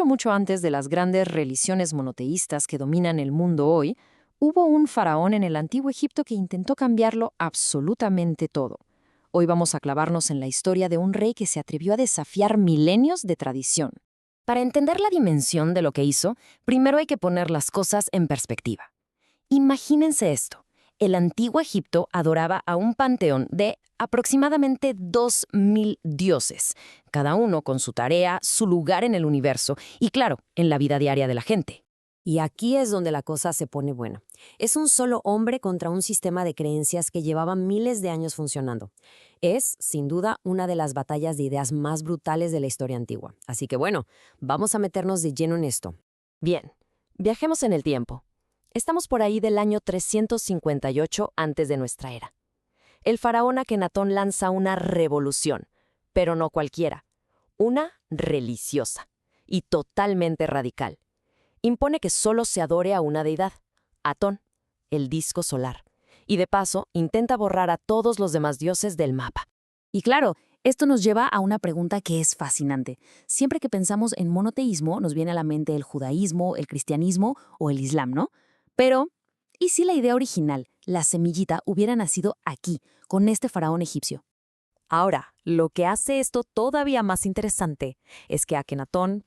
mucho antes de las grandes religiones monoteístas que dominan el mundo hoy, hubo un faraón en el antiguo Egipto que intentó cambiarlo absolutamente todo. Hoy vamos a clavarnos en la historia de un rey que se atrevió a desafiar milenios de tradición. Para entender la dimensión de lo que hizo, primero hay que poner las cosas en perspectiva. Imagínense esto. El antiguo Egipto adoraba a un panteón de aproximadamente 2000 dioses, cada uno con su tarea, su lugar en el universo y, claro, en la vida diaria de la gente. Y aquí es donde la cosa se pone buena. Es un solo hombre contra un sistema de creencias que llevaba miles de años funcionando. Es, sin duda, una de las batallas de ideas más brutales de la historia antigua. Así que bueno, vamos a meternos de lleno en esto. Bien, viajemos en el tiempo. Estamos por ahí del año 358 antes de nuestra era. El faraón Akenatón lanza una revolución, pero no cualquiera, una religiosa y totalmente radical. Impone que solo se adore a una deidad, Atón, el disco solar, y de paso intenta borrar a todos los demás dioses del mapa. Y claro, esto nos lleva a una pregunta que es fascinante. Siempre que pensamos en monoteísmo, nos viene a la mente el judaísmo, el cristianismo o el islam, ¿no? Pero, ¿y si la idea original, la semillita, hubiera nacido aquí, con este faraón egipcio? Ahora, lo que hace esto todavía más interesante es que Akenatón,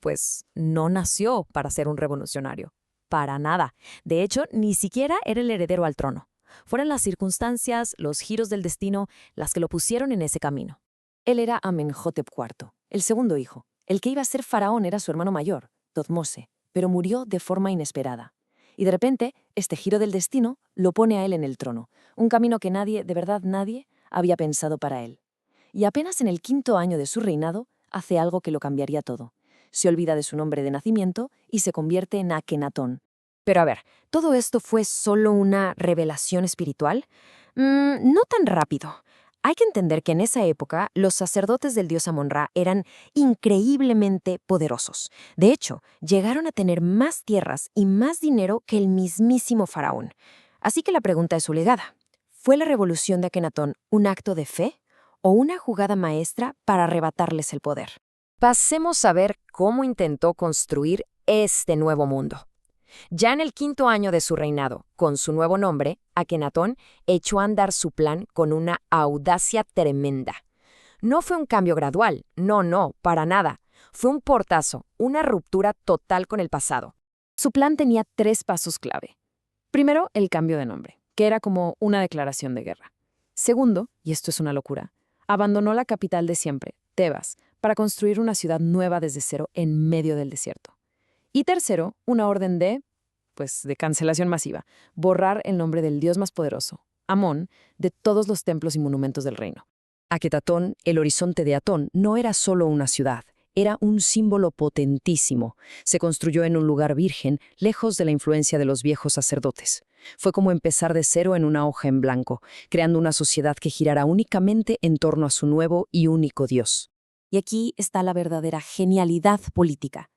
no nació para ser un revolucionario. Para nada. De hecho, ni siquiera era el heredero al trono. Fueron las circunstancias, los giros del destino, las que lo pusieron en ese camino. Él era Amenhotep IV, el segundo hijo. El que iba a ser faraón era su hermano mayor, Thutmose, pero murió de forma inesperada. Y de repente, este giro del destino lo pone a él en el trono, un camino que nadie, de verdad nadie, había pensado para él. Y apenas en el 5.º año de su reinado, hace algo que lo cambiaría todo. Se olvida de su nombre de nacimiento y se convierte en Akenatón. Pero a ver, ¿todo esto fue solo una revelación espiritual? No tan rápido. Hay que entender que en esa época los sacerdotes del dios Amon-Ra eran increíblemente poderosos. De hecho, llegaron a tener más tierras y más dinero que el mismísimo faraón. Así que la pregunta es obligada. ¿Fue la revolución de Akenatón un acto de fe o una jugada maestra para arrebatarles el poder? Pasemos a ver cómo intentó construir este nuevo mundo. Ya en el 5.º año de su reinado, con su nuevo nombre, Akenatón echó a andar su plan con una audacia tremenda. No fue un cambio gradual, no, para nada. Fue un portazo, una ruptura total con el pasado. Su plan tenía 3 pasos clave. Primero, el cambio de nombre, que era como una declaración de guerra. Segundo, y esto es una locura, abandonó la capital de siempre, Tebas, para construir una ciudad nueva desde cero en medio del desierto. Y tercero, una orden de cancelación masiva, borrar el nombre del dios más poderoso, Amón, de todos los templos y monumentos del reino. Aketatón, el horizonte de Atón, no era solo una ciudad, era un símbolo potentísimo. Se construyó en un lugar virgen, lejos de la influencia de los viejos sacerdotes. Fue como empezar de cero en una hoja en blanco, creando una sociedad que girara únicamente en torno a su nuevo y único dios. Y aquí está la verdadera genialidad política.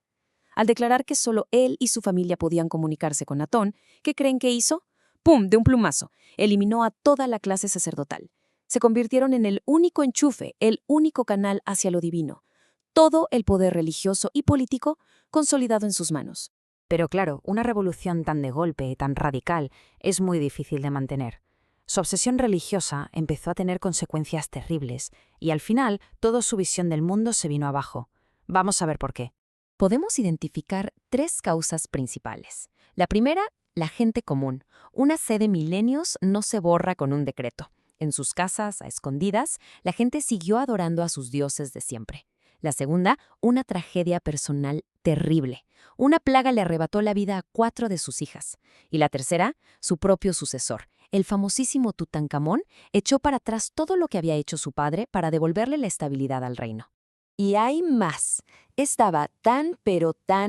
Al declarar que solo él y su familia podían comunicarse con Atón, ¿qué creen que hizo? ¡Pum! De un plumazo. Eliminó a toda la clase sacerdotal. Se convirtieron en el único enchufe, el único canal hacia lo divino. Todo el poder religioso y político consolidado en sus manos. Pero claro, una revolución tan de golpe, tan radical, es muy difícil de mantener. Su obsesión religiosa empezó a tener consecuencias terribles y al final toda su visión del mundo se vino abajo. Vamos a ver por qué. Podemos identificar 3 causas principales. La primera, la gente común. Una sed de milenios no se borra con un decreto. En sus casas, a escondidas, la gente siguió adorando a sus dioses de siempre. La segunda, una tragedia personal terrible. Una plaga le arrebató la vida a 4 de sus hijas. Y la tercera, su propio sucesor. El famosísimo Tutankamón echó para atrás todo lo que había hecho su padre para devolverle la estabilidad al reino. Y hay más. Estaba tan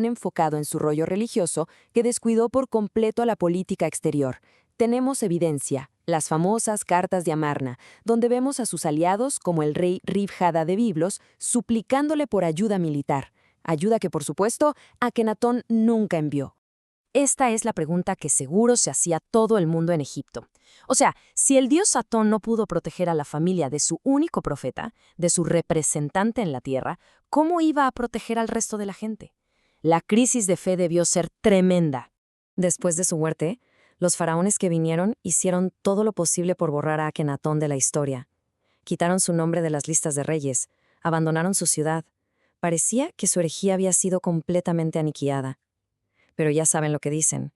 enfocado en su rollo religioso que descuidó por completo a la política exterior. Tenemos evidencia, las famosas cartas de Amarna, donde vemos a sus aliados, como el rey Ribhada de Biblos, suplicándole por ayuda militar. Ayuda que, por supuesto, Akenatón nunca envió. Esta es la pregunta que seguro se hacía todo el mundo en Egipto. O sea, si el dios Atón no pudo proteger a la familia de su único profeta, de su representante en la tierra, ¿cómo iba a proteger al resto de la gente? La crisis de fe debió ser tremenda. Después de su muerte, los faraones que vinieron hicieron todo lo posible por borrar a Akenatón de la historia. Quitaron su nombre de las listas de reyes, abandonaron su ciudad. Parecía que su herejía había sido completamente aniquilada. Pero ya saben lo que dicen.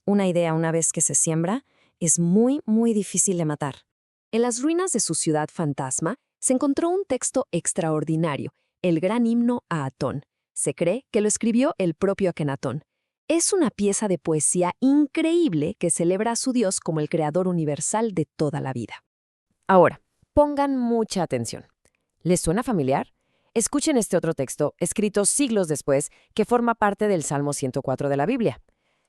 Una idea, una vez que se siembra, es muy, muy difícil de matar. En las ruinas de su ciudad fantasma se encontró un texto extraordinario, el gran himno a Atón. Se cree que lo escribió el propio Akenatón. Es una pieza de poesía increíble que celebra a su Dios como el creador universal de toda la vida. Ahora, pongan mucha atención. ¿Les suena familiar? Escuchen este otro texto, escrito siglos después, que forma parte del Salmo 104 de la Biblia.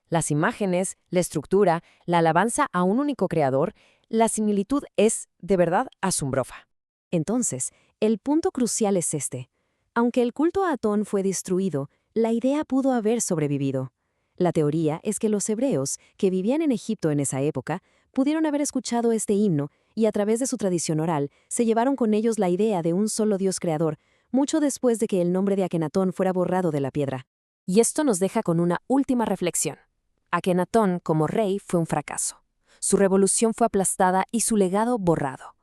Las imágenes, la estructura, la alabanza a un único creador, la similitud es, de verdad, asombrosa. Entonces, el punto crucial es este. Aunque el culto a Atón fue destruido, la idea pudo haber sobrevivido. La teoría es que los hebreos, que vivían en Egipto en esa época, pudieron haber escuchado este himno y a través de su tradición oral se llevaron con ellos la idea de un solo Dios creador, mucho después de que el nombre de Akenatón fuera borrado de la piedra. Y esto nos deja con una última reflexión. Akenatón, como rey, fue un fracaso. Su revolución fue aplastada y su legado borrado.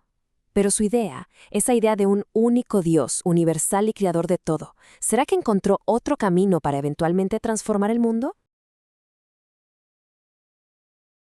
Pero su idea, esa idea de un único Dios, universal y creador de todo, ¿será que encontró otro camino para eventualmente transformar el mundo?